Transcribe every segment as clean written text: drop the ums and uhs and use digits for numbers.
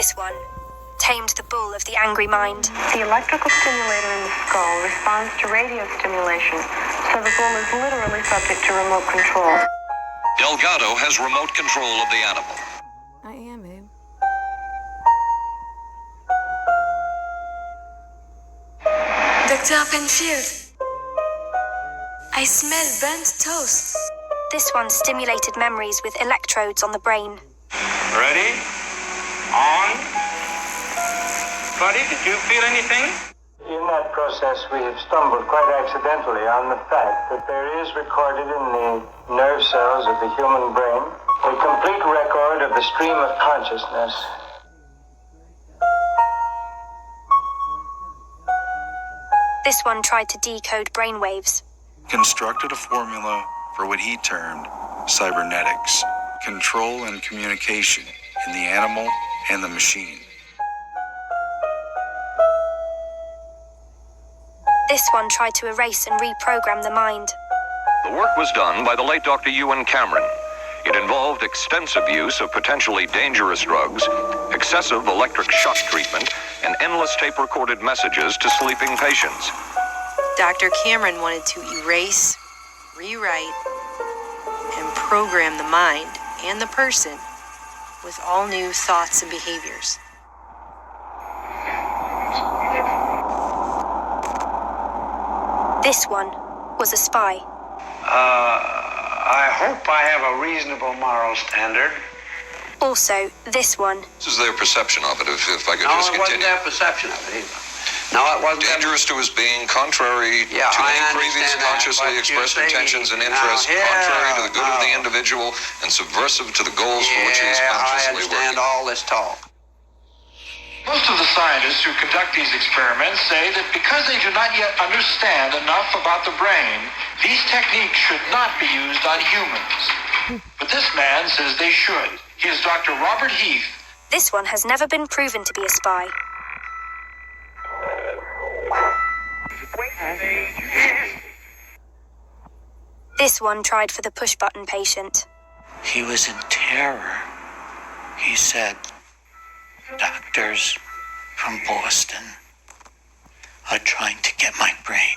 This one tamed the bull of the angry mind. The electrical stimulator in the skull responds to radio stimulation, so the bull is literally subject to remote control. Delgado has remote control of the animal. I am, babe. Dr. Penfield, I smell burnt toast. This one stimulated memories with electrodes on the brain. Ready? On. Buddy, did you feel anything? In that process, we have stumbled quite accidentally on the fact that there is recorded in the nerve cells of the human brain a complete record of the stream of consciousness. This one tried to decode brainwaves. Constructed a formula for what he termed cybernetics, control and communication in the animal and the machine. This one tried to erase and reprogram the mind. The work was done by the late Dr. Ewan Cameron. It involved extensive use of potentially dangerous drugs, excessive electric shock treatment, and endless tape-recorded messages to sleeping patients. Dr. Cameron wanted to erase, rewrite, and program the mind and the person with all new thoughts and behaviors. This one was a spy. I hope I have a reasonable moral standard. Also, this one. This is their perception of it, if I could No, just it wasn't continue. their perception of it either. No, it wasn't. Dangerous to his being, contrary to any previous consciously expressed intentions and interests, contrary to the good of the individual, and subversive to the goals for which he is consciously I understand working. all this talk. Most of the scientists who conduct these experiments say that because they do not yet understand enough about the brain, these techniques should not be used on humans. But this man says they should. He is Dr. Robert Heath. This one has never been proven to be a spy. This one tried for the push-button patient. He was in terror. He said, "Doctors from Boston are trying to get my brain."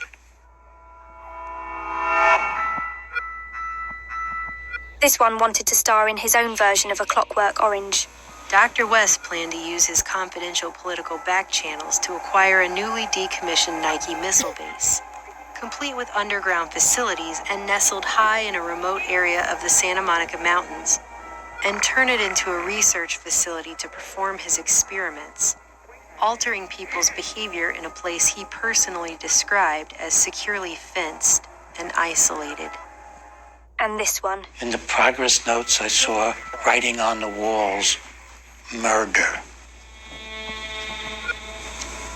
This one wanted to star in his own version of A Clockwork Orange. Dr. West planned to use his confidential political back channels to acquire a newly decommissioned Nike missile base, complete with underground facilities and nestled high in a remote area of the Santa Monica Mountains, and turn it into a research facility to perform his experiments, altering people's behavior in a place he personally described as securely fenced and isolated. And this one. In the progress notes, I saw writing on the walls, "Murder."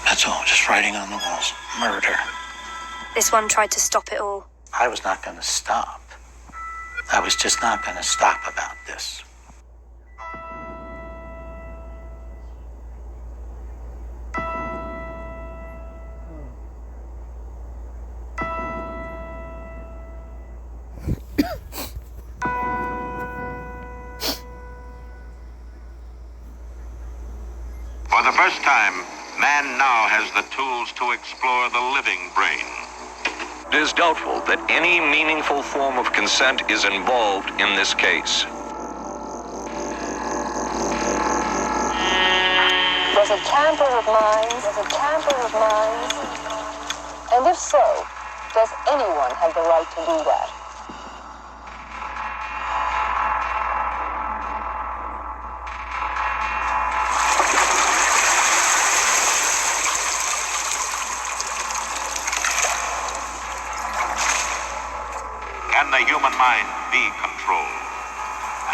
That's all, just writing on the walls, "Murder." This one tried to stop it all. I was not going to stop. I was just not going to stop about this. For the first time, man now has the tools to explore the living brain. It is doubtful that any meaningful form of consent is involved in this case. Does it tamper with minds? Does it tamper with minds? And if so, does anyone have the right to do that? Can the human mind be controlled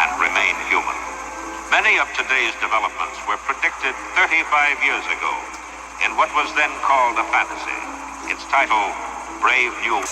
and remain human? Many of today's developments were predicted 35 years ago in what was then called a fantasy. Its title, Brave New World.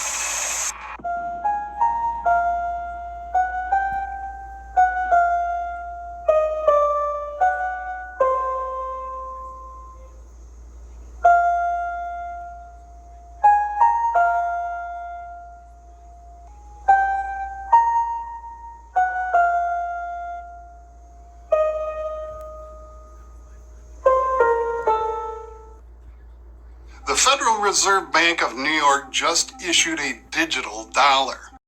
Federal Reserve Bank of New York just issued a digital dollar.